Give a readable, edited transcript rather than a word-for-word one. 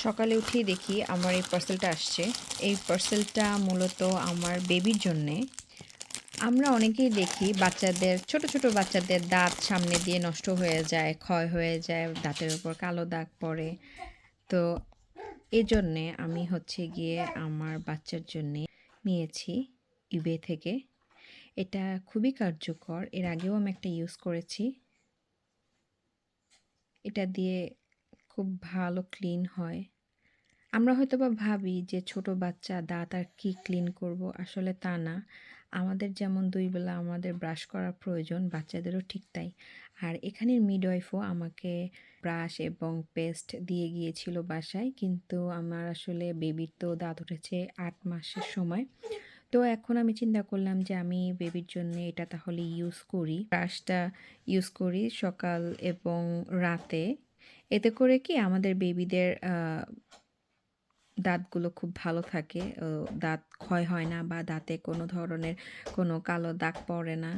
সকালে উঠেই দেখি আমার এই পার্সেলটা আসছে। এই পার্সেলটা মূলত আমার বেবির জন্যে। আমরা অনেকেই দেখি বাচ্চাদের ছোট বাচ্চাদের দাঁত সামনে দিয়ে নষ্ট হয়ে যায়, ক্ষয় হয়ে যায়, দাঁতের উপর কালো দাগ পড়ে। তো এজন্যে আমি হচ্ছে গিয়ে আমার বাচ্চার জন্যে নিয়েছি eBay থেকে। এটা খুবই কার্যকর। এর আগেও আমি একটা ইউজ করেছি। এটা দিয়ে খুব ভালো ক্লিন হয়। আমরা হয়তোবা ভাবি যে ছোট বাচ্চা দাঁত আর কি ক্লিন করব, আসলে তা না। আমাদের যেমন ২ বেলা আমাদের ব্রাশ করা প্রয়োজন, বাচ্চাদেরও ঠিক তাই। আর এখানের মিডওয়াইফও আমাকে ব্রাশ এবং পেস্ট দিয়ে গিয়েছিল বাসায়। কিন্তু আমার আসলে বেবির তো দাঁত উঠেছে ৮ মাসের সময়। তো এখন আমি চিন্তা করলাম যে আমি বেবির জন্যে এটা তাহলে ইউজ করি। ব্রাশটা ইউজ করি সকাল এবং রাতে। এতে করে কি আমাদের বেবিদের দাঁতগুলো খুব ভালো থাকে। দাঁত ক্ষয় হয় না বা দাঁতে কোনো ধরনের কোনো কালো দাগ পড়ে না।